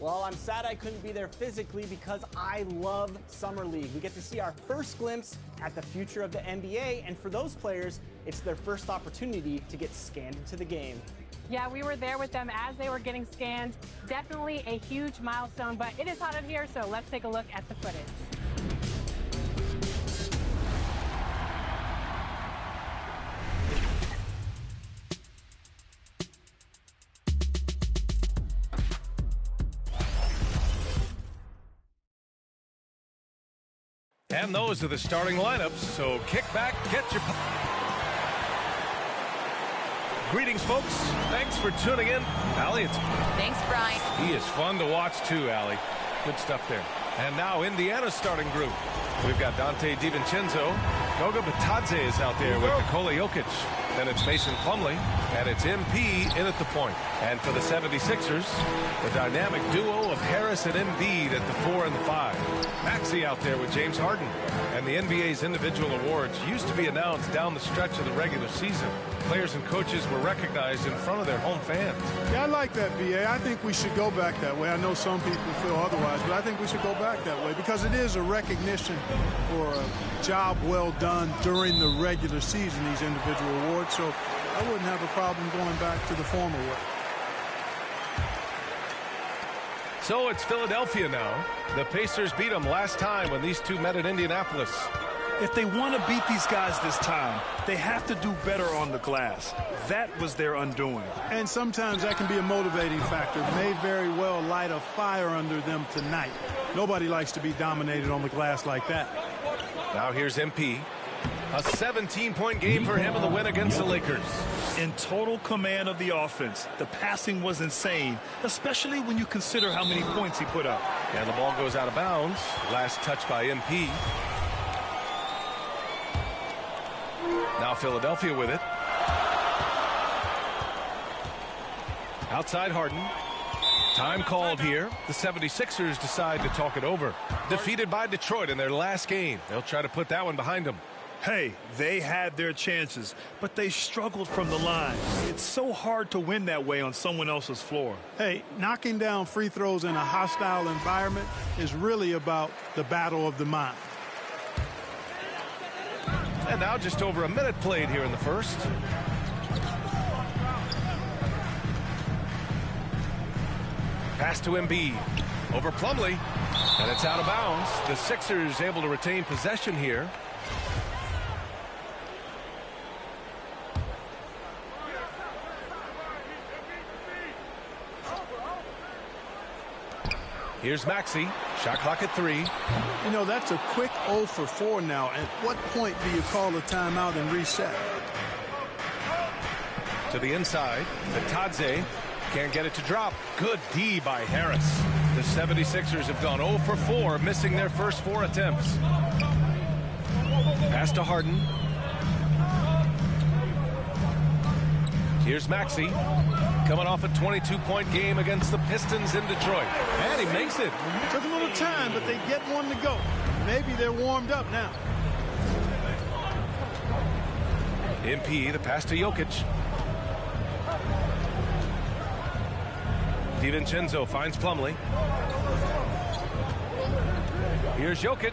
Well, I'm sad I couldn't be there physically because I love Summer League. We get to see our first glimpse at the future of the NBA, and for those players, it's their first opportunity to get scanned into the game. Yeah, we were there with them as they were getting scanned. Definitely a huge milestone, but it is hot in here, so let's take a look at the footage. And those are the starting lineups, so kick back, get your... Greetings, folks. Thanks for tuning in. Allie, Thanks, Brian. He is fun to watch, too, Allie. Good stuff there. And now Indiana's starting group. We've got Dante DiVincenzo. Goga Bitadze is out there with Nikola Jokic. Then it's Mason Plumlee, and it's MP in at the point. And for the 76ers, the dynamic duo of Harris and Embiid at the 4 and the 5. Maxey out there with James Harden. And the NBA's individual awards used to be announced down the stretch of the regular season. Players and coaches were recognized in front of their home fans. Yeah, I like that, B.A. I think we should go back that way. I know some people feel otherwise, but I think we should go back that way because it is a recognition for a job well done during the regular season, these individual awards. So I wouldn't have a problem going back to the former way. So it's Philadelphia now. The Pacers beat them last time when these two met at Indianapolis. If they want to beat these guys this time, they have to do better on the glass. That was their undoing. And sometimes that can be a motivating factor. May very well light a fire under them tonight. Nobody likes to be dominated on the glass like that. Now here's MP. A 17-point game for him in the win against the Lakers. In total command of the offense. The passing was insane, especially when you consider how many points he put up. And the ball goes out of bounds. Last touch by MP. Now Philadelphia with it. Outside Harden. Time called here. The 76ers decide to talk it over. Defeated by Detroit in their last game. They'll try to put that one behind them. Hey, they had their chances, but they struggled from the line. It's so hard to win that way on someone else's floor. Hey, knocking down free throws in a hostile environment is really about the battle of the mind. And now just over a minute played here in the first. Pass to Embiid. Over Plumlee. And it's out of bounds. The Sixers able to retain possession here. Here's Maxey. Shot clock at 3. You know, that's a quick 0 for 4 now. At what point do you call a timeout and reset? To the inside. Bitadze can't get it to drop. Good D by Harris. The 76ers have gone 0 for 4, missing their first 4 attempts. Pass to Harden. Here's Maxey. Coming off a 22-point game against the Pistons in Detroit. And he makes it. Took a little time, but they get one to go. Maybe they're warmed up now. MP, the pass to Jokic. DiVincenzo finds Plumlee. Here's Jokic.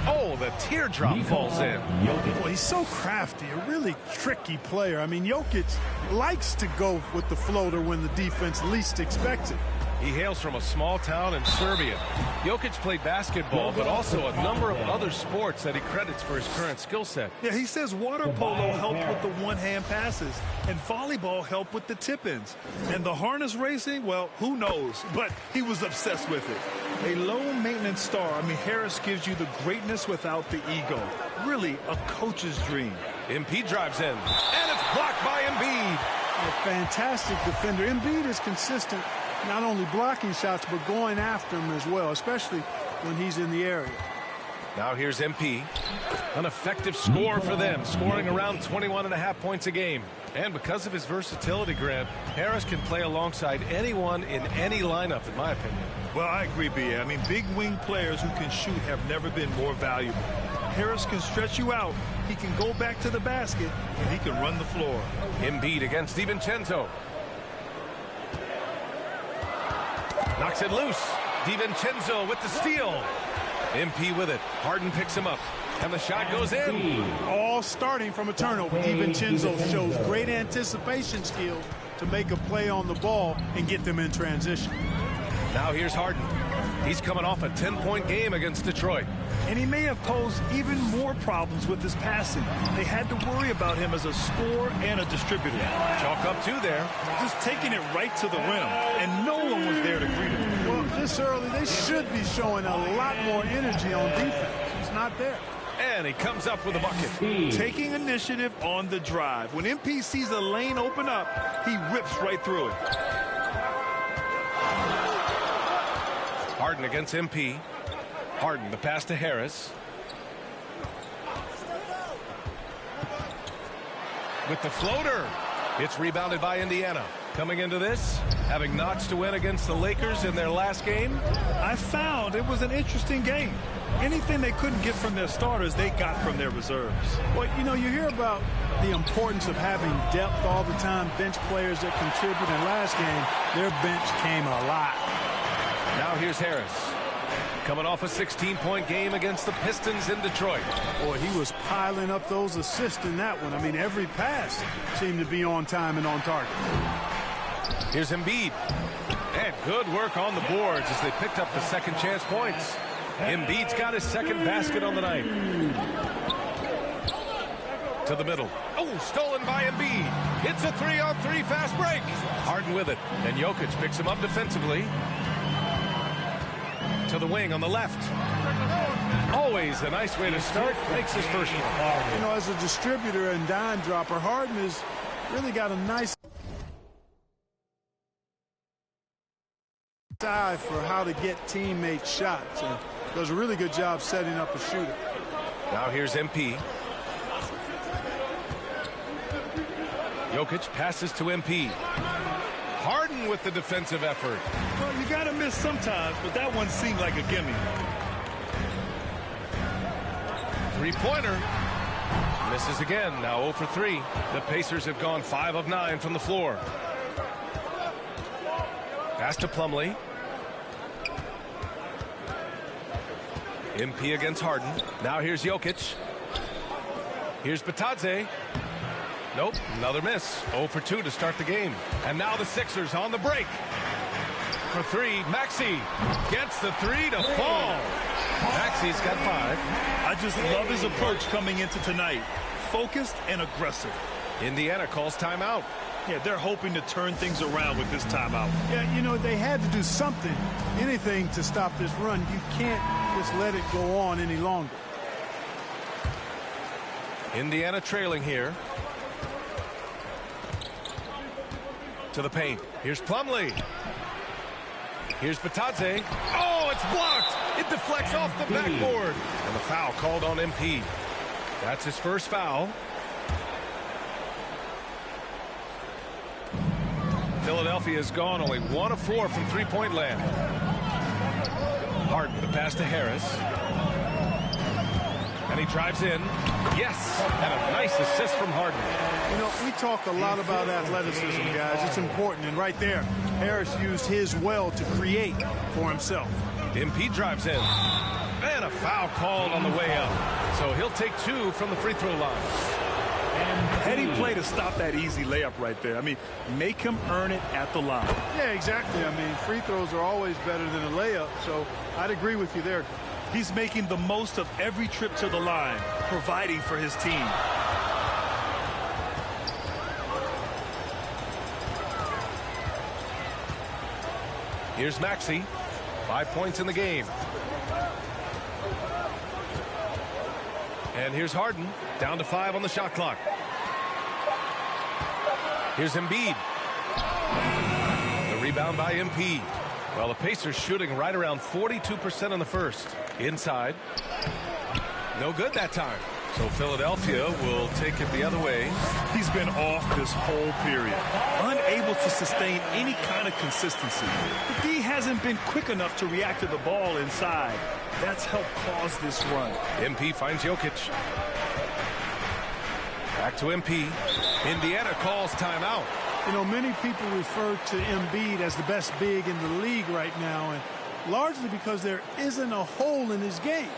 Oh, the teardrop falls in. Well, he's so crafty, a really tricky player. I mean, Jokic likes to go with the floater when the defense least expects it. He hails from a small town in Serbia. Jokic played basketball, but also a number of other sports that he credits for his current skill set. Yeah, he says water polo helped with the one-hand passes, and volleyball helped with the tip-ins. And the harness racing, well, who knows? But he was obsessed with it. A low-maintenance star. I mean, Harris gives you the greatness without the ego. Really a coach's dream. MP drives in, and it's blocked by Embiid. A fantastic defender. Embiid is consistent, not only blocking shots, but going after them as well, especially when he's in the area. Now here's MP. An effective score for them, scoring around 21.5 points a game. And because of his versatility, Grant, Harris can play alongside anyone in any lineup, in my opinion. Well, I agree, B.A. I mean, big wing players who can shoot have never been more valuable. Harris can stretch you out. He can go back to the basket, and he can run the floor. Embiid against DiVincenzo. Knocks it loose. DiVincenzo with the steal. MP with it. Harden picks him up. And the shot goes in. All starting from a turnover. DiVincenzo shows great anticipation skills to make a play on the ball and get them in transition. Now here's Harden. He's coming off a 10-point game against Detroit. And he may have posed even more problems with his passing. They had to worry about him as a scorer and a distributor. Chalk up 2 there. Just taking it right to the rim, and no one was there to greet him. Well, this early, they should be showing a lot more energy on defense. It's not there. And he comes up with a bucket. Taking initiative on the drive. When MP sees a lane open up, he rips right through it. Harden against MP. Harden, the pass to Harris. With the floater. It's rebounded by Indiana. Coming into this, having notched to win against the Lakers in their last game. I found it was an interesting game. Anything they couldn't get from their starters, they got from their reserves. Well, you know, you hear about the importance of having depth all the time, bench players that contribute. In last game, their bench came alive. Now here's Harris. Coming off a 16-point game against the Pistons in Detroit. Boy, he was piling up those assists in that one. I mean, every pass seemed to be on time and on target. Here's Embiid. And good work on the boards as they picked up the second chance points. Embiid's got his second basket on the night. To the middle. Oh, stolen by Embiid. It's a 3-on-3 fast break. Harden with it. And Jokic picks him up defensively. To the wing on the left. Always a nice way to start. Makes his first one. You know, as a distributor and dime dropper, Harden has really got a nice eye for how to get teammates shots, and does a really good job setting up a shooter. Now here's MP. Jokic passes to MP. Harden with the defensive effort. Well, you got to miss sometimes, but that one seemed like a gimme. Three-pointer. Misses again. Now 0 for 3. The Pacers have gone 5 of 9 from the floor. Pass to Plumlee. MP against Harden. Now here's Jokic. Here's Bitadze. Nope, another miss. 0 for 2 to start the game. And now the Sixers on the break. For 3, Maxey gets the 3 to fall. Maxey's got 5. I just love his approach coming into tonight. Focused and aggressive. Indiana calls timeout. Yeah, they're hoping to turn things around with this timeout. Yeah, you know, they had to do something, anything to stop this run. You can't just let it go on any longer. Indiana trailing here. To the paint. Here's Plumlee. Here's Bitadze. Oh, it's blocked. It deflects off the backboard. And the foul called on MP. That's his first foul. Philadelphia's gone only 1 of 4 from three-point land. Harden, the pass to Harris. And he drives in. Yes, and a nice assist from Harden. You know, we talk a lot about athleticism, guys. It's important, and right there, Harris used his well to create for himself. MP drives in. And a foul called on the way up. So he'll take 2 from the free throw line. Heady play to stop that easy layup right there. I mean, make him earn it at the line. Yeah, exactly. I mean, free throws are always better than a layup, so I'd agree with you there. He's making the most of every trip to the line, providing for his team. Here's Maxey. 5 points in the game. And here's Harden. Down to 5 on the shot clock. Here's Embiid. The rebound by MP. Well, the Pacers shooting right around 42% in the first. Inside. No good that time. So Philadelphia will take it the other way. He's been off this whole period. Unable to sustain any kind of consistency. The D hasn't been quick enough to react to the ball inside. That's helped cause this run. MP finds Jokic. Back to MP. Indiana calls timeout. You know, many people refer to Embiid as the best big in the league right now, and largely because there isn't a hole in his game.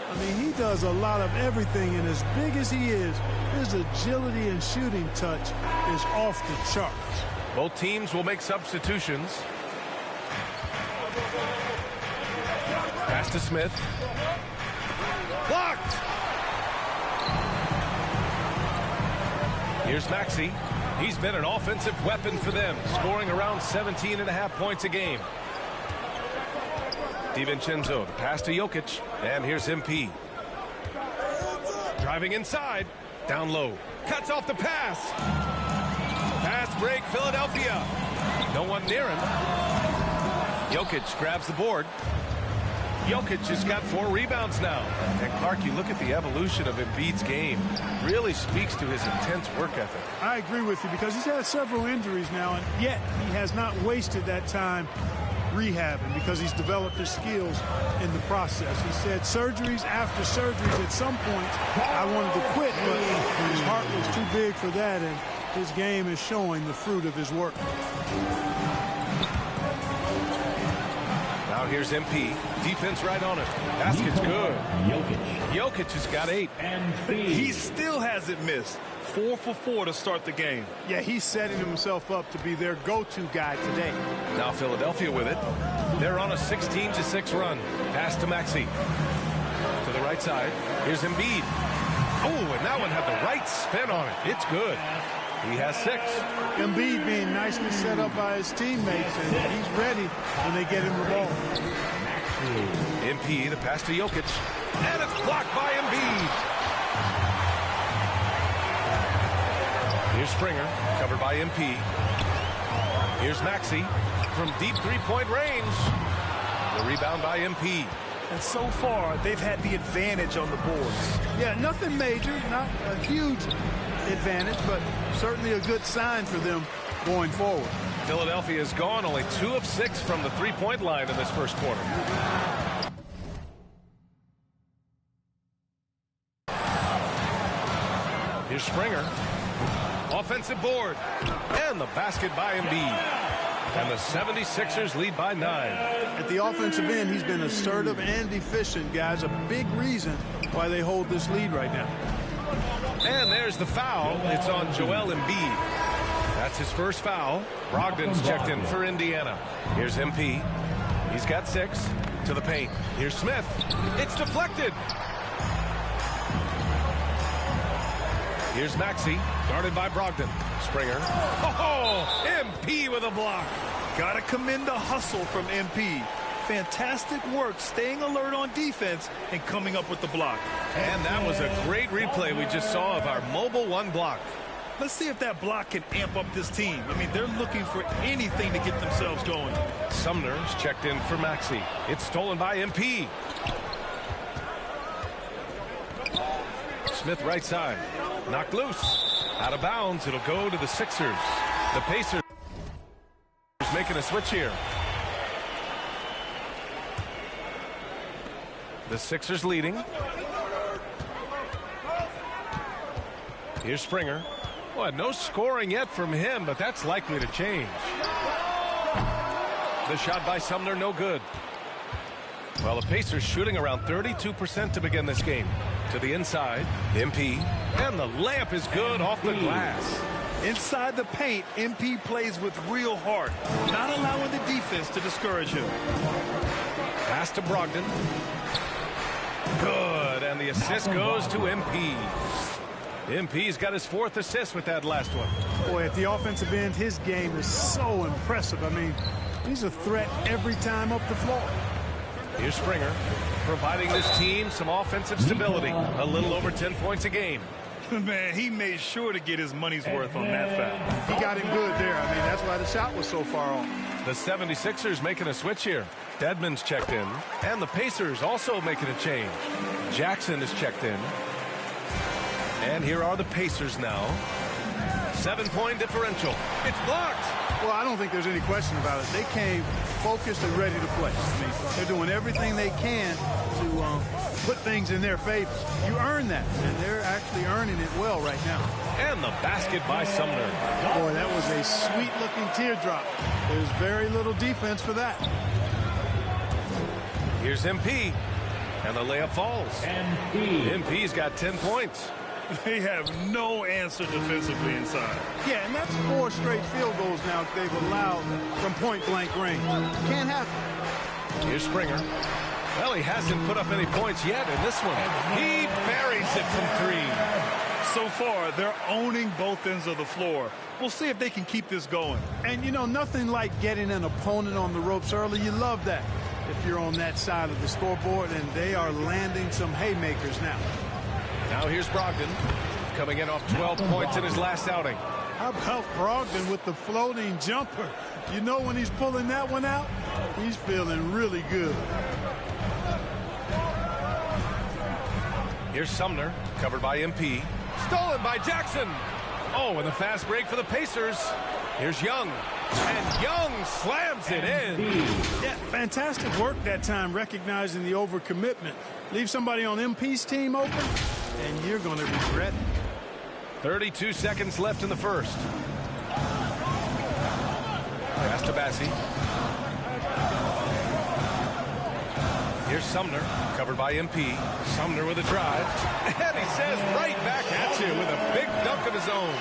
I mean, he does a lot of everything, and as big as he is, his agility and shooting touch is off the charts. Both teams will make substitutions. Pass to Smith. Blocked! Here's Maxey. He's been an offensive weapon for them, scoring around 17.5 points a game. DiVincenzo, the pass to Jokic, and here's MP. Driving inside, down low, cuts off the pass. Fast break, Philadelphia. No one near him. Jokic grabs the board. Jokic has got 4 rebounds now. And Clark, you look at the evolution of Embiid's game. Really speaks to his intense work ethic. I agree with you because he's had several injuries now, and yet he has not wasted that time rehabbing because he's developed his skills in the process. He said surgeries after surgeries at some point I wanted to quit, but his heart was too big for that, and his game is showing the fruit of his work. Now here's MP. Defense right on it. Basket's good. Jokic has got 8. He still hasn't missed. 4 for 4 to start the game. Yeah, he's setting himself up to be their go-to guy today. Now Philadelphia with it. They're on a 16-6 run. Pass to Maxey. To the right side. Here's Embiid. Oh, and that one had the right spin on it. It's good. He has 6. Embiid being nicely set up by his teammates, and he's ready when they get him the ball. MP, the pass to Jokic. And it's blocked by Embiid. Here's Springer, covered by MP. Here's Maxey from deep three-point range. The rebound by MP. And so far, they've had the advantage on the boards. Yeah, nothing major, not a huge advantage, but certainly a good sign for them going forward. Philadelphia has gone only 2 of 6 from the three-point line in this first quarter. Here's Springer. Offensive board. And the basket by Embiid. And the 76ers lead by 9. At the offensive end, he's been assertive and efficient, guys. A big reason why they hold this lead right now. And there's the foul. It's on Joel Embiid. That's his first foul. Brogdon's checked in for Indiana. Here's MP. He's got 6 to the paint. Here's Smith. It's deflected. Here's Maxey, guarded by Brogdon. Springer. Oh, MP with a block. Gotta commend the hustle from MP. Fantastic work staying alert on defense and coming up with the block. And that was a great replay we just saw of our mobile 1 block. Let's see if that block can amp up this team. I mean, they're looking for anything to get themselves going. Sumner's checked in for Maxey. It's stolen by MP. Smith right side. Knocked loose. Out of bounds. It'll go to the Sixers. The Pacers making a switch here. The Sixers leading. Here's Springer. Well, no scoring yet from him, but that's likely to change. The shot by Sumner, no good. Well, the Pacers shooting around 32% to begin this game. To the inside, MP, and the layup is good off the glass. Inside the paint, MP plays with real heart, not allowing the defense to discourage him. Pass to Brogdon. Good, and the assist goes to MP. MP's got his 4th assist with that last one. Boy, at the offensive end, his game is so impressive. I mean, he's a threat every time up the floor. Here's Springer, providing this team some offensive stability. A little over 10 points a game. Man, he made sure to get his money's worth on that foul. He got him good there. I mean, that's why the shot was so far off. The 76ers making a switch here. Dedmon's checked in, and the Pacers also making a change. Jackson is checked in. And here are the Pacers now. 7-point differential. It's blocked. Well, I don't think there's any question about it. They came focused and ready to play. I mean, they're doing everything they can to put things in their favor. You earn that, and they're actually earning it well right now. And the basket by Sumner. Boy, that was a sweet-looking teardrop. There's very little defense for that. Here's MP, and the layup falls. MP's got 10 points. They have no answer defensively inside. Yeah, and that's 4 straight field goals now that they've allowed from point-blank range. Can't happen. Here's Springer. Well, he hasn't put up any points yet in this one. He buries it from 3. So far, they're owning both ends of the floor. We'll see if they can keep this going. And, you know, nothing like getting an opponent on the ropes early. You love that if you're on that side of the scoreboard, and they are landing some haymakers now. Now here's Brogdon, coming in off 12 points in his last outing. How about Brogdon with the floating jumper? You know when he's pulling that one out, he's feeling really good. Here's Sumner, covered by MP. Stolen by Jackson. Oh, and the fast break for the Pacers. Here's Young. And Young slams it in. Yeah, fantastic work that time, recognizing the overcommitment. Leave somebody on MP's team open, and you're going to regret it. 32 seconds left in the first. Pass to Bassi. Here's Sumner, covered by MP. Sumner with a drive. And he says right back at you with a big dunk of his own.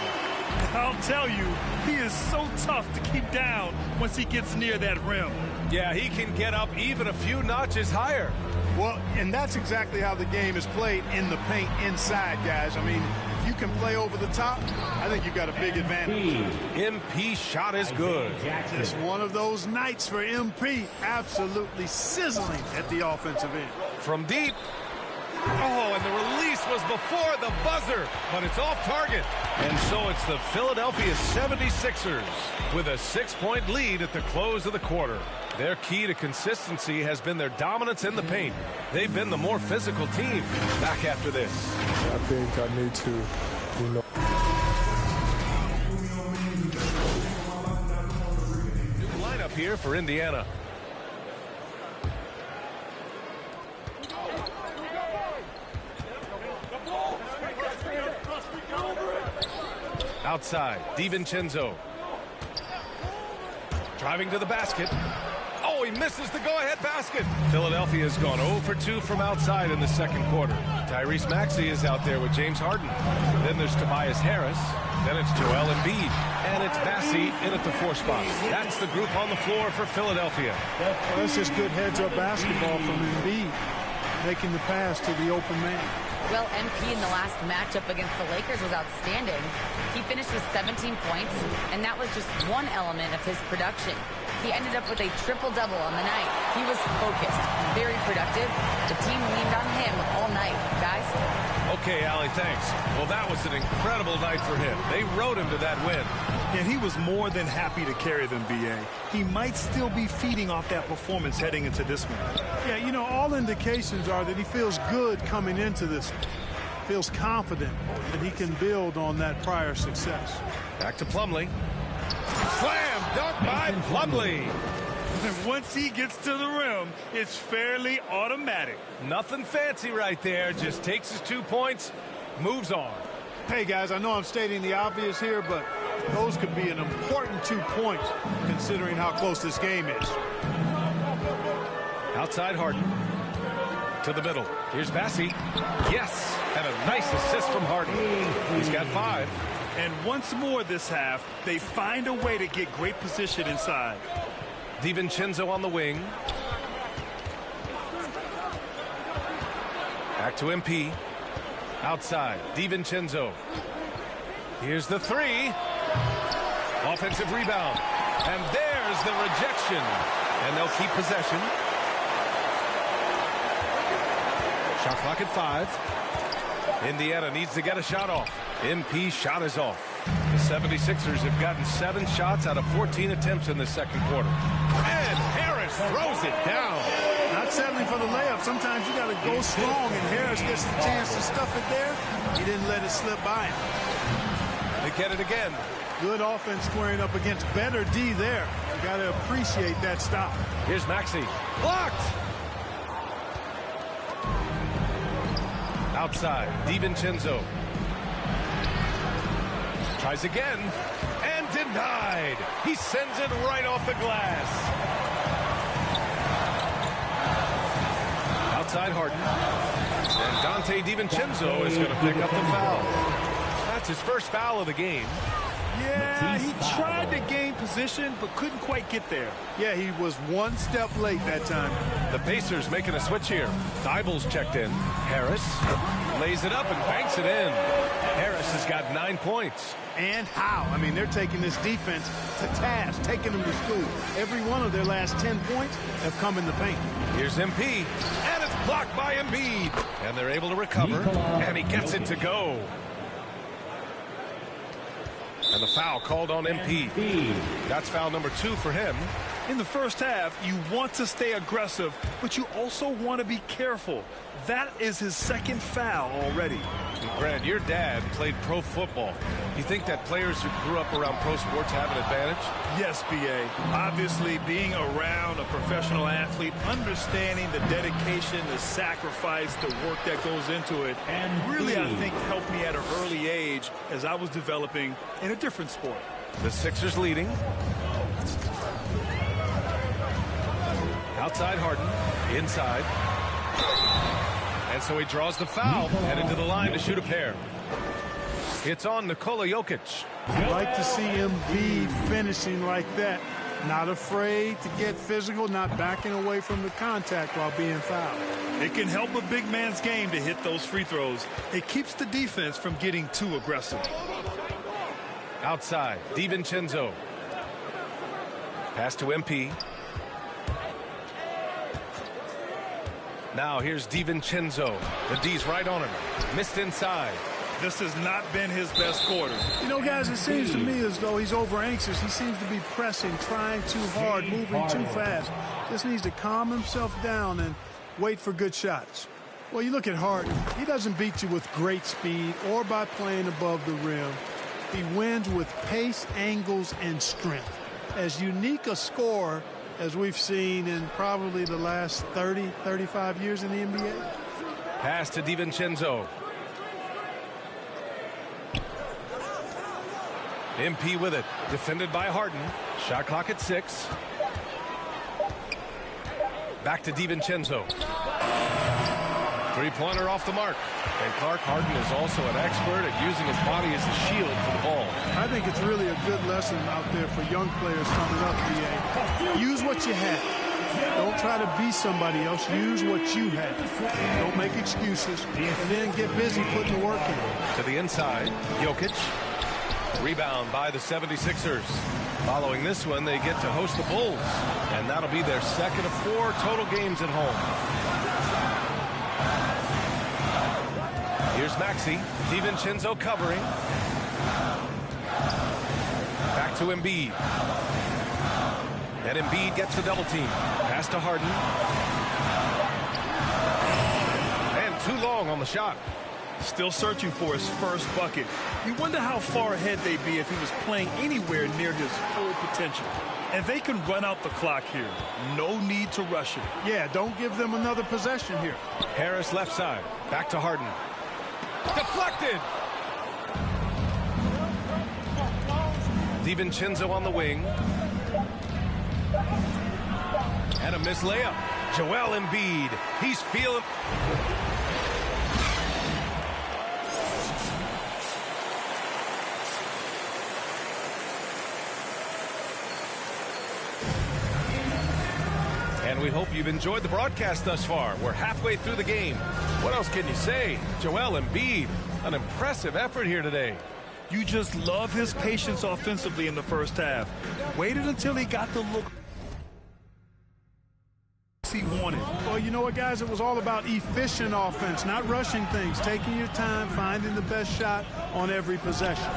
I'll tell you, he is so tough to keep down once he gets near that rim. Yeah, he can get up even a few notches higher. Well, and that's exactly how the game is played in the paint inside, guys. I mean, if you can play over the top, I think you've got a big advantage. MP shot is good. Just one of those nights for MP. Absolutely sizzling at the offensive end. From deep. Oh, and the release was before the buzzer, but it's off target. And so it's the Philadelphia 76ers with a 6-point lead at the close of the quarter. Their key to consistency has been their dominance in the paint. They've been the more physical team. Back after this. I think I need to, New lineup here for Indiana. Outside, DiVincenzo. Driving to the basket. Oh, he misses the go-ahead basket. Philadelphia has gone 0 for 2 from outside in the second quarter. Tyrese Maxey is out there with James Harden. Then there's Tobias Harris. Then it's Joel Embiid. And it's Bassi in at the 4 spot. That's the group on the floor for Philadelphia. Well, that's just good heads-up basketball from Embiid, making the pass to the open man. Well, MP in the last matchup against the Lakers was outstanding. He finished with 17 points, and that was just one element of his production. He ended up with a triple-double on the night. He was focused, very productive. The team leaned on him all night, guys. Okay, Allie, thanks. Well, that was an incredible night for him. They rode him to that win. And he was more than happy to carry them, B.A. He might still be feeding off that performance heading into this one. Yeah, you know, all indications are that he feels good coming into this one. Feels confident that he can build on that prior success. Back to Plumlee. Slam dunk by Plumlee. And once he gets to the rim, it's fairly automatic. Nothing fancy right there. Just takes his 2 points, moves on. Hey, guys, I know I'm stating the obvious here, but those could be an important 2 points considering how close this game is. Outside Harden. To the middle. Here's Bassi. Yes. And a nice assist from Harden. He's got 5. And once more this half, they find a way to get great position inside. DiVincenzo on the wing. Back to MP. Outside. DiVincenzo. Here's the 3. Offensive rebound. And there's the rejection. And they'll keep possession. Shot clock at 5. Indiana needs to get a shot off. MP's shot is off. The 76ers have gotten 7 shots out of 14 attempts in the second quarter. And Harris throws it down. Not settling for the layup. Sometimes you got to go strong, and Harris gets the chance to stuff it there. He didn't let it slip by him. They get it again. Good offense squaring up against better D there. You got to appreciate that stop. Here's Maxey. Blocked. Outside, DiVincenzo. Tries again, and denied. He sends it right off the glass. Outside Harden. And Dante DiVincenzo is going to pick up the foul. That's his first foul of the game. Yeah, he tried to gain position, but couldn't quite get there. Yeah, he was one step late that time. The Pacers making a switch here. Dible's checked in. Harris lays it up and banks it in. Harris has got 9 points. And how? I mean, they're taking this defense to task, taking them to school. Every one of their last 10 points have come in the paint. Here's MP, and it's blocked by Embiid. And they're able to recover, and he gets it to go. And the foul called on MP. That's foul number 2 for him. In the first half, you want to stay aggressive, but you also want to be careful. That is his second foul already. Grant, your dad played pro football. You think that players who grew up around pro sports have an advantage? Yes, B.A. Obviously, being around a professional athlete, understanding the dedication, the sacrifice, the work that goes into it, and really, I think, helped me at an early age as I was developing in a different sport. The Sixers leading. Outside Harden, inside. And so he draws the foul, headed to the line to shoot a pair. It's on Nikola Jokic. I'd like to see Embiid finishing like that. Not afraid to get physical, not backing away from the contact while being fouled. It can help a big man's game to hit those free throws. It keeps the defense from getting too aggressive. Outside, DiVincenzo. Pass to MP. Now here's DiVincenzo. The D's right on him. Missed inside. This has not been his best quarter. You know, guys, it seems to me as though he's over anxious. He seems to be pressing, trying too hard, moving too fast. Just needs to calm himself down and wait for good shots. Well, you look at Harden. He doesn't beat you with great speed or by playing above the rim. He wins with pace, angles, and strength. As unique a scorer as we've seen in probably the last 30, 35 years in the NBA. Pass to DiVincenzo. MP with it. Defended by Harden. Shot clock at 6. Back to DiVincenzo. Three-pointer off the mark. And Clark, Harden is also an expert at using his body as a shield for the ball. I think it's really a good lesson out there for young players coming up, BA. Use what you have. Don't try to be somebody else. Use what you have. Don't make excuses. And then get busy putting the work in. To the inside, Jokic. Rebound by the 76ers. Following this one, they get to host the Bulls. And that'll be their second of 4 total games at home. Here's Maxey. DiVincenzo covering. Back to Embiid. And Embiid gets the double team. Pass to Harden. And too long on the shot. Still searching for his first bucket. You wonder how far ahead they'd be if he was playing anywhere near his full potential. And they can run out the clock here. No need to rush it. Yeah, don't give them another possession here. Harris left side. Back to Harden. Deflected. DiVincenzo on the wing. And a missed layup. Joel Embiid. He's feeling... And we hope you've enjoyed the broadcast thus far. We're halfway through the game. What else can you say? Joel Embiid, an impressive effort here today. You just love his patience offensively in the first half. Waited until he got the look he wanted. Well, you know what, guys? It was all about efficient offense, not rushing things, taking your time, finding the best shot on every possession.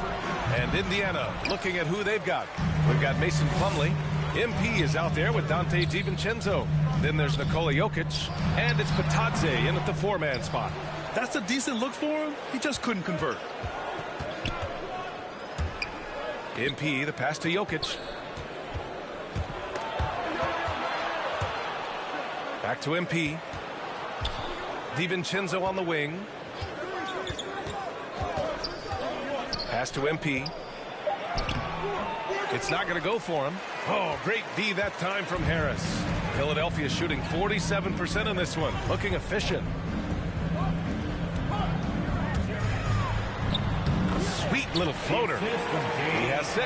And Indiana looking at who they've got. We've got Mason Plumlee. MP is out there with Dante DiVincenzo. Then there's Nikola Jokic. And it's Patadze in at the 4-man spot. That's a decent look for him. He just couldn't convert. MP, the pass to Jokic. Back to MP. DiVincenzo on the wing. Pass to MP. It's not going to go for him. Oh, great D that time from Harris. Philadelphia shooting 47% in this one. Looking efficient. Sweet little floater. He has 6.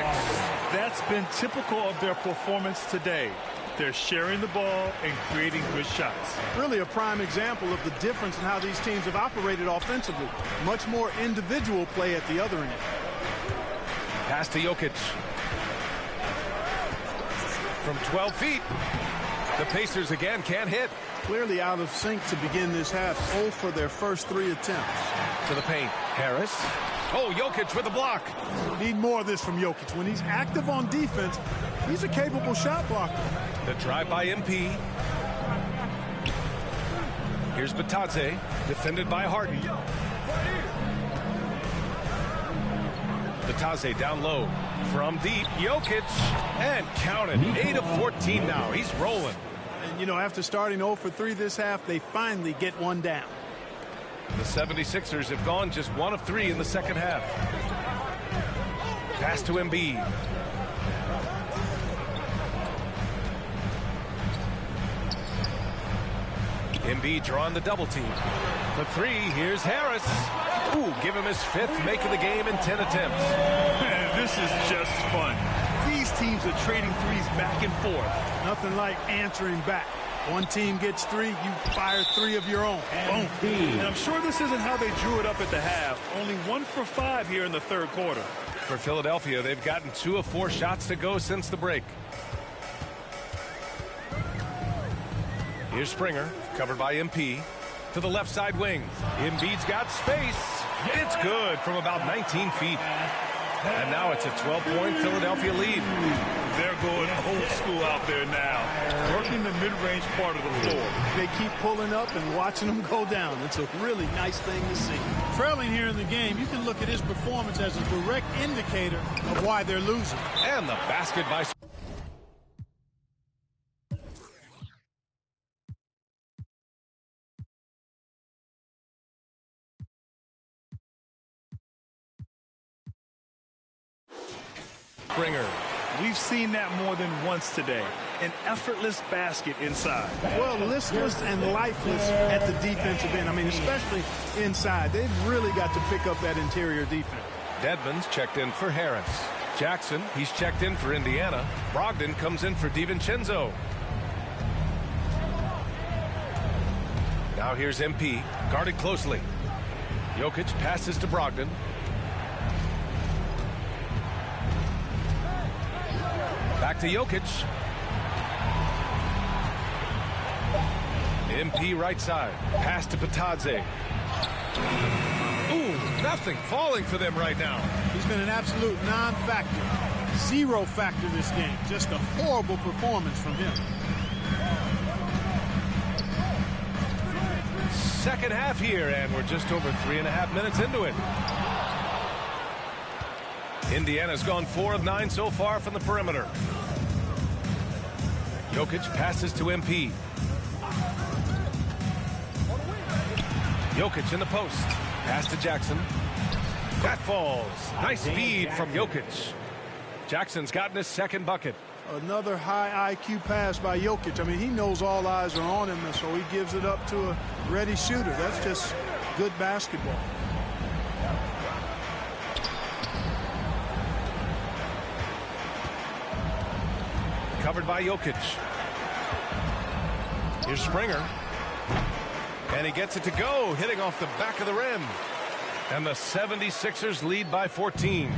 That's been typical of their performance today. They're sharing the ball and creating good shots. Really a prime example of the difference in how these teams have operated offensively. Much more individual play at the other end. Pass to Jokic. From 12 feet. The Pacers again can't hit. Clearly out of sync to begin this half. 0 for their first 3 attempts. To the paint. Harris. Oh, Jokic with the block. Need more of this from Jokic. When he's active on defense, he's a capable shot blocker. The drive by MP. Here's Batadze, defended by Harden. Batadze down low. From deep, Jokic, and counted. 8 of 14 now. He's rolling. And, you know, after starting 0 for 3 this half, they finally get one down. The 76ers have gone just 1 of 3 in the second half. Pass to Embiid. Embiid drawing the double team. The 3, here's Harris. Ooh, give him his 5th make of the game in 10 attempts. Man, this is just fun. These teams are trading threes back and forth. Nothing like answering back. One team gets 3, you fire 3 of your own. Boom. And I'm sure this isn't how they drew it up at the half. Only 1 for 5 here in the third quarter. For Philadelphia, they've gotten 2 of 4 shots to go since the break. Here's Springer, covered by MP. To the left side wing. Embiid's got space. It's good from about 19 feet. And now it's a 12-point Philadelphia lead. They're going old school out there now, working the mid-range part of the floor. They keep pulling up and watching them go down. It's a really nice thing to see. Trailing here in the game, you can look at his performance as a direct indicator of why they're losing. And the basket by Springer. We've seen that more than once today. An effortless basket inside. Well, listless and lifeless at the defensive end. I mean, especially inside. They've really got to pick up that interior defense. Dedmon's checked in for Harris. Jackson, he's checked in for Indiana. Brogdon comes in for DiVincenzo. Now here's MP, guarded closely. Jokic passes to Brogdon. Back to Jokic. MP right side. Pass to Batadze. Ooh, nothing falling for them right now. He's been an absolute non-factor. 0 factor this game. Just a horrible performance from him. Second half here, and we're just over 3.5 minutes into it. Indiana's gone 4 of 9 so far from the perimeter. Jokic passes to MP. Jokic in the post. Pass to Jackson. That falls. Nice feed from Jokic. Jackson's gotten his second bucket. Another high IQ pass by Jokic. I mean, he knows all eyes are on him, so he gives it up to a ready shooter. That's just good basketball. Covered by Jokic. Here's Springer. And he gets it to go, hitting off the back of the rim. And the 76ers lead by 14.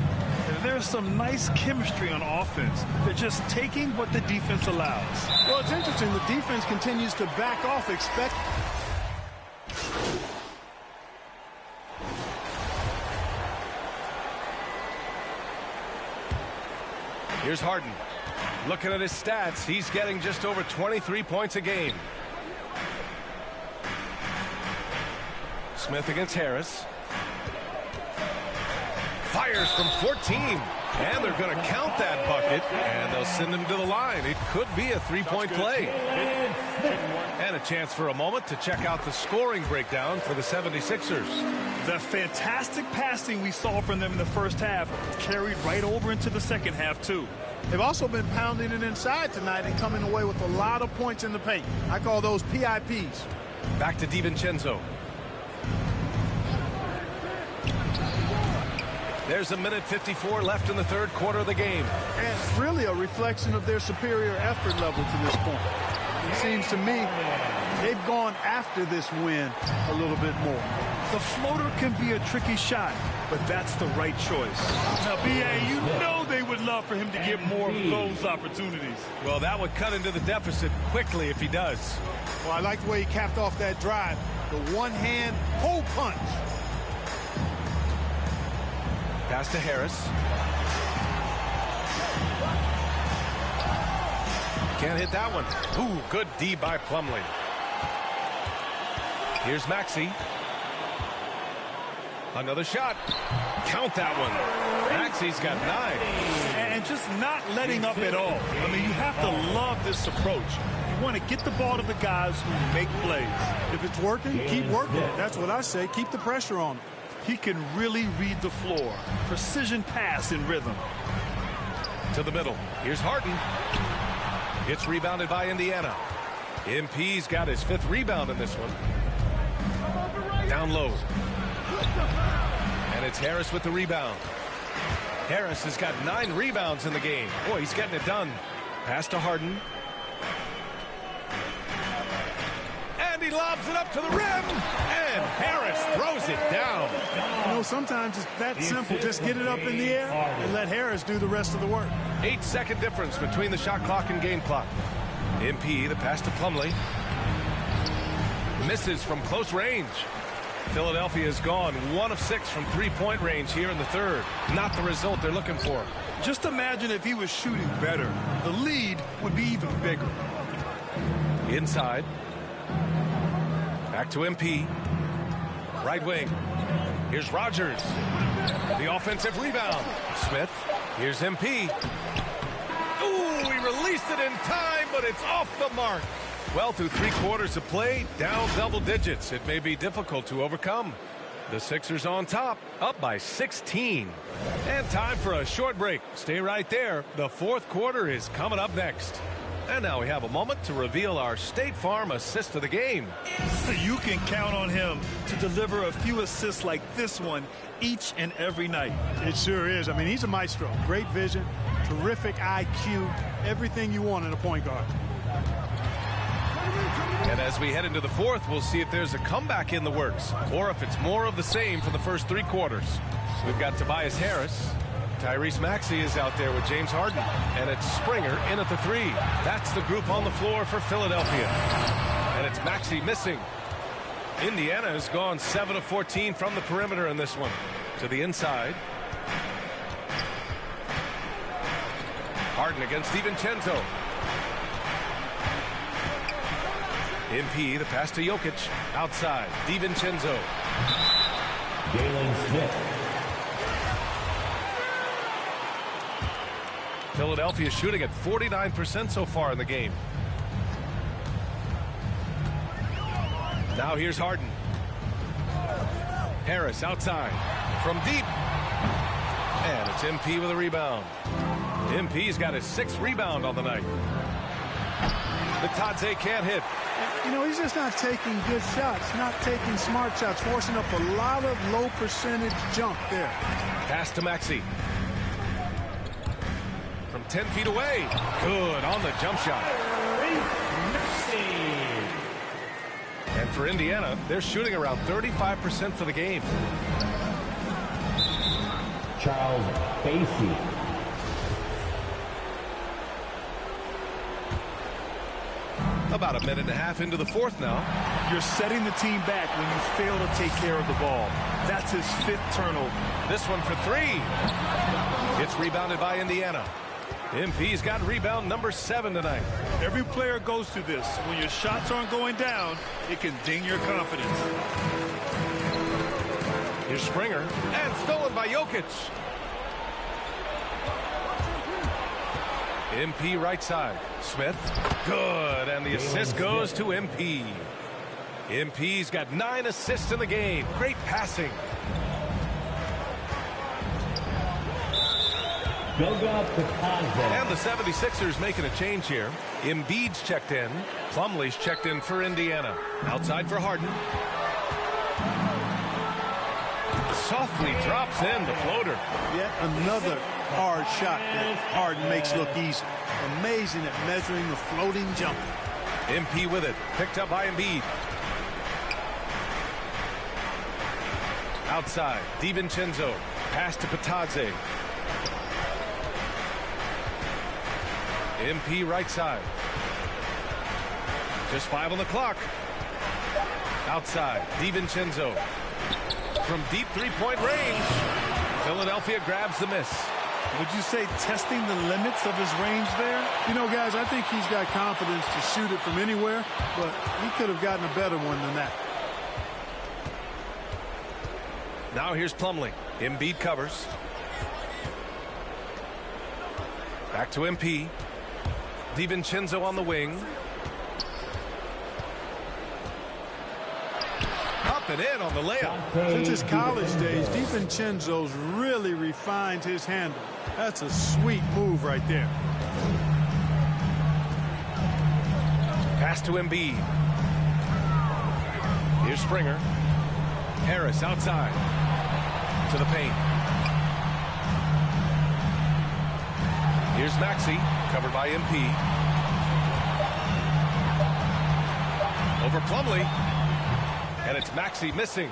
There's some nice chemistry on offense. They're just taking what the defense allows. Well, it's interesting. The defense continues to back off. Here's Harden. Looking at his stats, he's getting just over 23 points a game. Smith against Harris. Fires from 14. And they're going to count that bucket, and they'll send him to the line. It could be a three-point play. And a chance for a moment to check out the scoring breakdown for the 76ers. The fantastic passing we saw from them in the first half carried right over into the second half, too. They've also been pounding it inside tonight and coming away with a lot of points in the paint. I call those PIPs. Back to DiVincenzo. There's a minute 54 left in the third quarter of the game. And it's really a reflection of their superior effort level to this point. It seems to me they've gone after this win a little bit more. The floater can be a tricky shot, but that's the right choice. Now, B.A., you know they would love for him to get more of those opportunities. Well, that would cut into the deficit quickly if he does. Well, I like the way he capped off that drive. The one-hand hole punch. Pass to Harris. Can't hit that one. Ooh, good D by Plumlee. Here's Maxey. Another shot. Count that one. Maxey's got 9. And just not letting up at all. I mean, you have to love this approach. You want to get the ball to the guys who make plays. If it's working, keep working. That's what I say. Keep the pressure on him. He can really read the floor. Precision pass in rhythm. To the middle. Here's Harden. It's rebounded by Indiana. MP's got his 5th rebound in this one. Down low. And it's Harris with the rebound. Harris has got 9 rebounds in the game. Boy, he's getting it done. Pass to Harden. And he lobs it up to the rim. And Harris throws it down. You know, sometimes it's that simple. Just get it up in the air and let Harris do the rest of the work. 8-second difference between the shot clock and game clock. MP, the pass to Plumlee. Misses from close range. Philadelphia has gone 1 of 6 from 3-point range here in the third. Not the result they're looking for. Just imagine if he was shooting better. The lead would be even bigger. Inside. Back to MP. Right wing. Here's Rogers. The offensive rebound. Smith. Here's MP. Ooh, he released it in time, but it's off the mark. Well, through 3 quarters of play, down double digits. It may be difficult to overcome. The Sixers on top, up by 16. And time for a short break. Stay right there. The fourth quarter is coming up next. And now we have a moment to reveal our State Farm assist of the game. You can count on him to deliver a few assists like this one each and every night. It sure is. I mean, he's a maestro. Great vision, terrific IQ, everything you want in a point guard. And as we head into the fourth, we'll see if there's a comeback in the works or if it's more of the same for the first 3 quarters. We've got Tobias Harris. Tyrese Maxey is out there with James Harden. And it's Springer in at the 3. That's the group on the floor for Philadelphia. And it's Maxey missing. Indiana has gone 7 of 14 from the perimeter in this one. To the inside. Harden against DiVincenzo. MP, the pass to Jokic. Outside, DiVincenzo. Jalen Smith. Philadelphia shooting at 49% so far in the game. Now here's Harden. Harris outside. From deep. And it's MP with a rebound. MP's got his 6th rebound on the night. Bitadze can't hit. You know, he's just not taking good shots, not taking smart shots, forcing up a lot of low percentage jump there. Pass to Maxey. From 10 feet away. Good on the jump shot. And for Indiana, they're shooting around 35% for the game. Charles Basie. About a minute and a half into the fourth now. You're setting the team back when you fail to take care of the ball. That's his 5th turnover. This one for 3. It's rebounded by Indiana. MP's got rebound number 7 tonight. Every player goes through this. When your shots aren't going down, it can ding your confidence. Here's Springer. And stolen by Jokic. MP right side. Smith. Good. And the assist goes to MP. MP's got 9 assists in the game. Great passing. And the 76ers making a change here. Embiid's checked in. Plumlee's checked in for Indiana. Outside for Harden. Softly drops in the floater. Yet another hard shot that Harden makes look easy. Amazing at measuring the floating jumper. MP with it. Picked up by Embiid. Outside. DiVincenzo. Pass to Patadze. MP right side. Just 5 on the clock. Outside. DiVincenzo. From deep three-point range. Philadelphia grabs the miss. Would you say testing the limits of his range there? You know, guys, I think he's got confidence to shoot it from anywhere, but he could have gotten a better one than that. Now here's Plumlee. Embiid covers. Back to MP. DiVincenzo on the wing. Up and in on the layup. Since his college days, DiVincenzo's really refined his handle. That's a sweet move right there. Pass to Embiid. Here's Springer. Harris outside. To the paint. Here's Maxey. Covered by MP. Over Plumlee. And it's Maxey missing.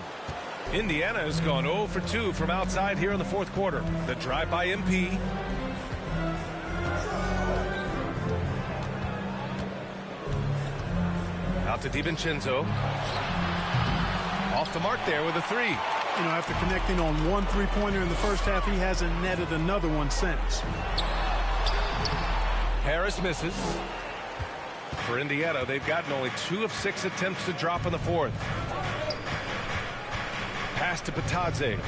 Indiana has gone 0 for 2 from outside here in the fourth quarter. The drive by MP. Out to DiVincenzo. Off the mark there with a 3. You know, after connecting on one three-pointer in the first half, he hasn't netted another one since. Harris misses. For Indiana, they've gotten only 2 of 6 attempts to drop in the fourth. Pass to Patadze.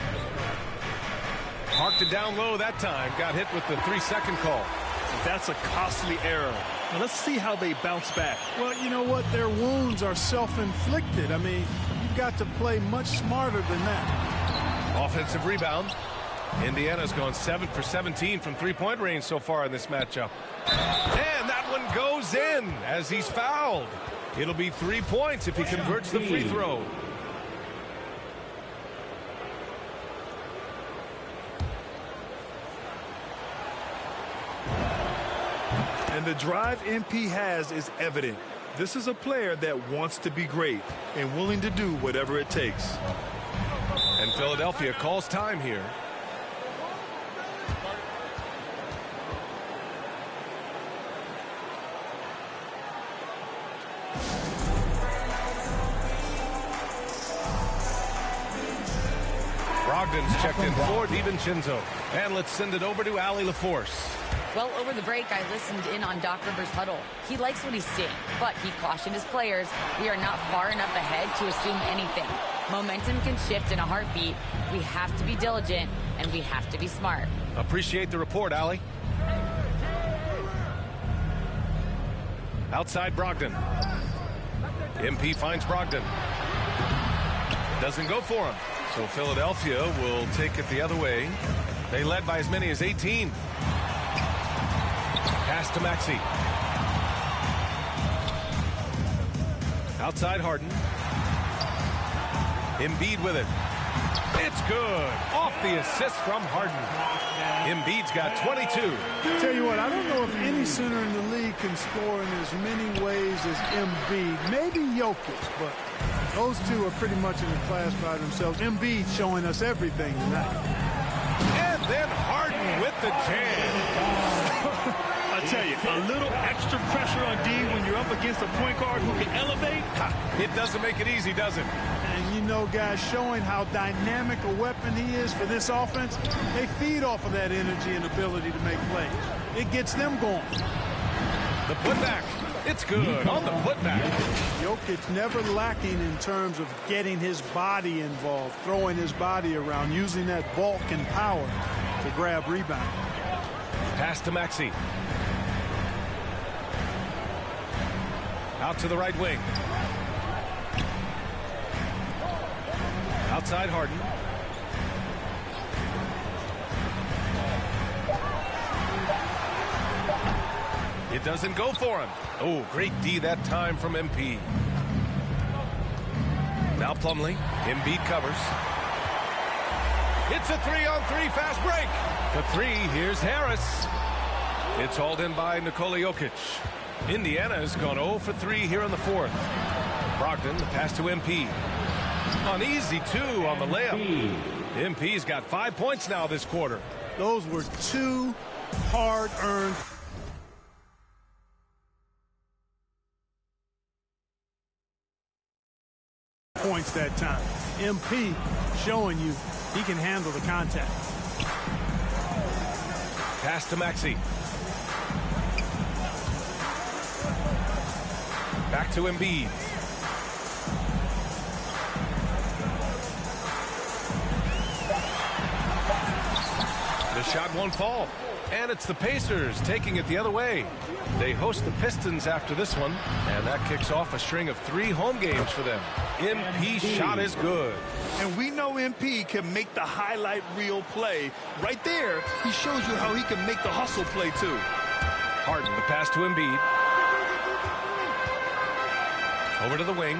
Parked it down low that time. Got hit with the 3-second call. That's a costly error. Now let's see how they bounce back. Well, you know what? Their wounds are self-inflicted. I mean, you've got to play much smarter than that. Offensive rebound. Indiana's gone 7 for 17 from three-point range so far in this matchup. And that one goes in as he's fouled. It'll be 3 points if he converts the free throw. And the drive MP has is evident. This is a player that wants to be great and willing to do whatever it takes. And Philadelphia calls time here. Brogdon's checked in for DiVincenzo. And let's send it over to Allie LaForce. Well, over the break, I listened in on Doc Rivers' huddle. He likes what he's seeing, but he cautioned his players, we are not far enough ahead to assume anything. Momentum can shift in a heartbeat. We have to be diligent, and we have to be smart. Appreciate the report, Allie. Outside Brogdon. MP finds Brogdon. Doesn't go for him. So Philadelphia will take it the other way. They led by as many as 18. Pass to Maxey. Outside Harden. Embiid with it. It's good. Off the assist from Harden. Embiid's got 22. Tell you what, I don't know if any center in the league can score in as many ways as Embiid. Maybe Jokic, but those two are pretty much in a class by themselves. Embiid showing us everything tonight. And then Harden with the jam. I tell you, a little extra pressure on D when you're up against a point guard who can elevate. It doesn't make it easy, does it? And you know, guys, showing how dynamic a weapon he is for this offense, they feed off of that energy and ability to make plays. It gets them going. The putback. It's good on the putback. Jokic never lacking in terms of getting his body involved, throwing his body around, using that bulk and power to grab rebound. Pass to Maxey. Out to the right wing. Outside Harden. It doesn't go for him. Oh, great D that time from MP. Now Plumlee. Embiid covers. It's a 3-on-3 fast break. For three, here's Harris. It's hauled in by Nikola Jokic. Indiana has gone 0 for 3 here in the fourth. Brogdon, the pass to MP. An easy 2 on the layup. MP's got 5 points now this quarter. Those were 2 hard-earned points that time. MP showing you he can handle the contact. Pass to Maxey. Back to Embiid. The shot won't fall. And it's the Pacers taking it the other way. They host the Pistons after this one, and that kicks off a string of 3 home games for them. MP shot is good. And we know MP can make the highlight reel play. Right there, he shows you how he can make the hustle play too. Harden, the pass to Embiid. Over to the wing.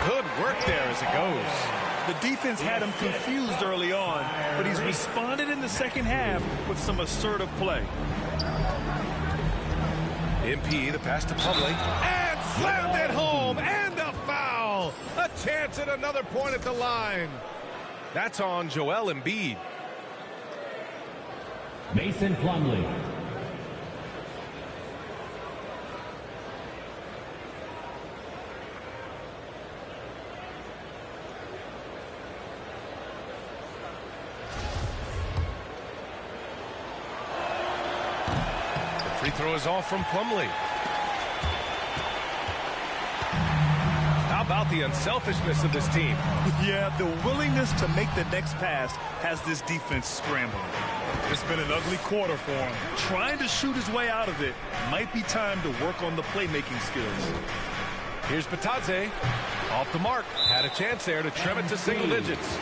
Good work there as it goes. The defense had him confused early on, but he's responded in the second half with some assertive play. MP, the pass to Plumlee. And slammed it home, and a foul. A chance at another point at the line. That's on Joel Embiid. Mason Plumlee. Free throw is off from Plumlee. How about the unselfishness of this team? Yeah, the willingness to make the next pass has this defense scrambling. It's been an ugly quarter for him. Trying to shoot his way out of it. Might be time to work on the playmaking skills. Here's Batadze. Off the mark. Had a chance there to trim it to single digits.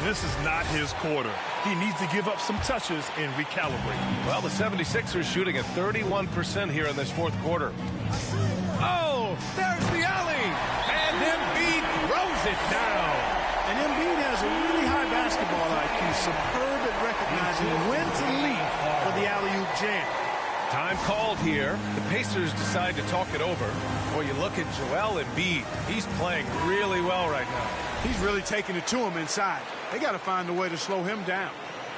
This is not his quarter. He needs to give up some touches and recalibrate. Well, the 76ers shooting at 31% here in this fourth quarter. Oh, there's the alley. And Embiid throws it down. And Embiid has a really high basketball IQ, superb at recognizing when to leap for the alley-oop jam. Time called here. The Pacers decide to talk it over. Well, you look at Joel Embiid. He's playing really well right now. He's really taking it to him inside. They got to find a way to slow him down.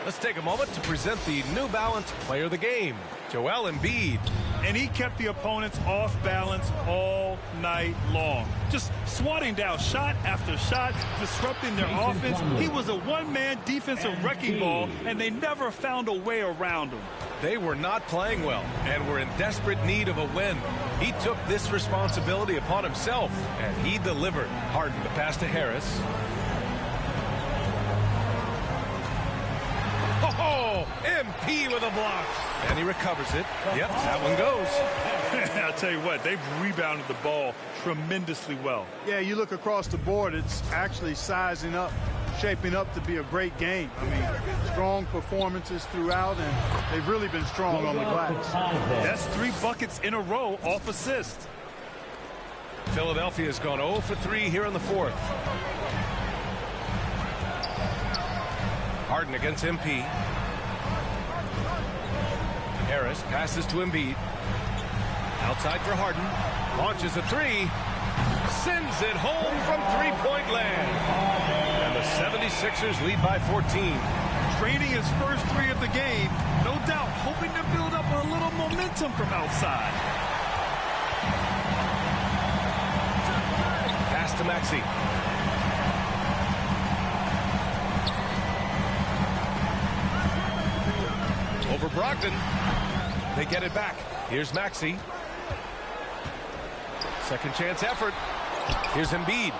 Let's take a moment to present the New Balance Player of the Game, Joel Embiid. And he kept the opponents off balance all night long. Just swatting down shot after shot, disrupting their offense. He was a one-man defensive wrecking ball, and they never found a way around him. They were not playing well and were in desperate need of a win. He took this responsibility upon himself, and he delivered. Harden, the pass to Harris. Oh, MP with a block. And he recovers it. Yep, that one goes. I'll tell you what, they've rebounded the ball tremendously well. Yeah, you look across the board, it's actually sizing up, shaping up to be a great game. I mean, strong performances throughout, and they've really been strong on the glass. That's 3 buckets in a row off assist. Philadelphia's gone 0 for 3 here in the fourth. Harden against MP. Harris passes to Embiid. Outside for Harden. Launches a 3. Sends it home from three-point land. And the 76ers lead by 14. Training his first 3 of the game. No doubt hoping to build up a little momentum from outside. Pass to Maxey. Over Brogdon. They get it back. Here's Maxey. Second chance effort. Here's Embiid.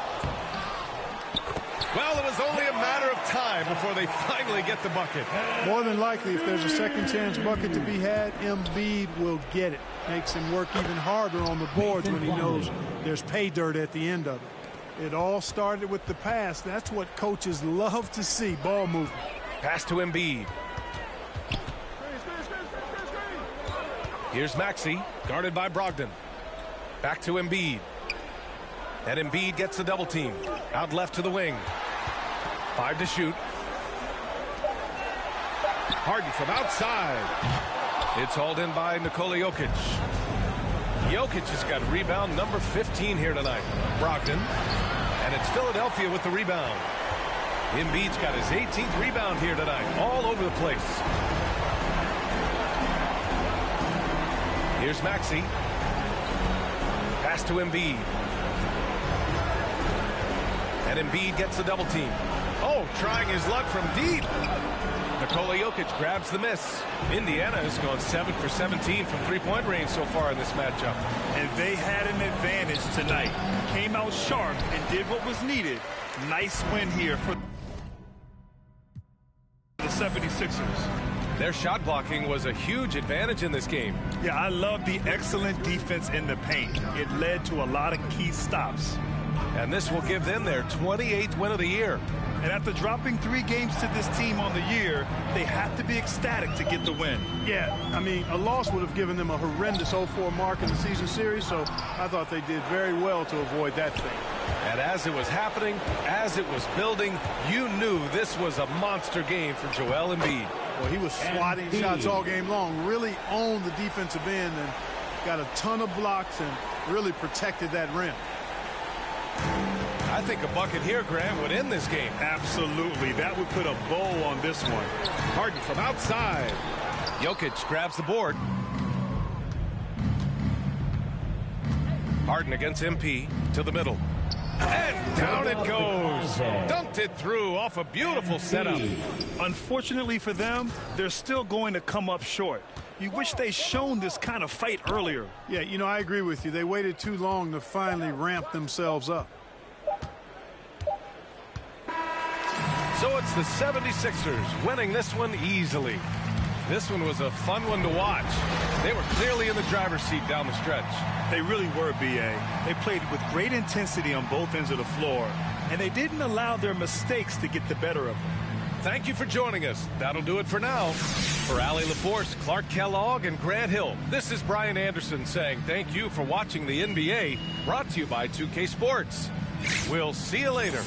Well, it was only a matter of time before they finally get the bucket. More than likely, if there's a second chance bucket to be had, Embiid will get it. Makes him work even harder on the boards when he knows there's pay dirt at the end of it. It all started with the pass. That's what coaches love to see, ball movement. Pass to Embiid. Here's Maxey, guarded by Brogdon. Back to Embiid. And Embiid gets the double team. Out left to the wing. 5 to shoot. Harden from outside. It's hauled in by Nikola Jokic. Jokic has got rebound number 15 here tonight. Brogdon. And it's Philadelphia with the rebound. Embiid's got his 18th rebound here tonight. All over the place. Here's Maxey. Pass to Embiid. And Embiid gets the double team. Oh, trying his luck from deep. Nikola Jokic grabs the miss. Indiana has gone 7 for 17 from three-point range so far in this matchup. And they had an advantage tonight. Came out sharp and did what was needed. Nice win here for the 76ers. Their shot blocking was a huge advantage in this game. Yeah, I love the excellent defense in the paint. It led to a lot of key stops. And this will give them their 28th win of the year. And after dropping 3 games to this team on the year, they have to be ecstatic to get the win. Yeah, I mean, a loss would have given them a horrendous 0-4 mark in the season series, so I thought they did very well to avoid that thing. And as it was happening, as it was building, you knew this was a monster game for Joel Embiid. Well, he was swatting shots all game long, really owned the defensive end and got a ton of blocks and really protected that rim. I think a bucket here, Grant, would end this game. Absolutely. That would put a bow on this one. Harden from outside. Jokic grabs the board. Harden against MP to the middle. And down it goes. Dunked it through off a beautiful setup. Unfortunately for them, they're still going to come up short. You wish they shown this kind of fight earlier. Yeah, you know, I agree with you. They waited too long to finally ramp themselves up. So it's the 76ers winning this one easily. This one was a fun one to watch. They were clearly in the driver's seat down the stretch. They really were, B.A. They played with great intensity on both ends of the floor, and they didn't allow their mistakes to get the better of them. Thank you for joining us. That'll do it for now. For Allie LaForce, Clark Kellogg, and Grant Hill, this is Brian Anderson saying thank you for watching the NBA, brought to you by 2K Sports. We'll see you later.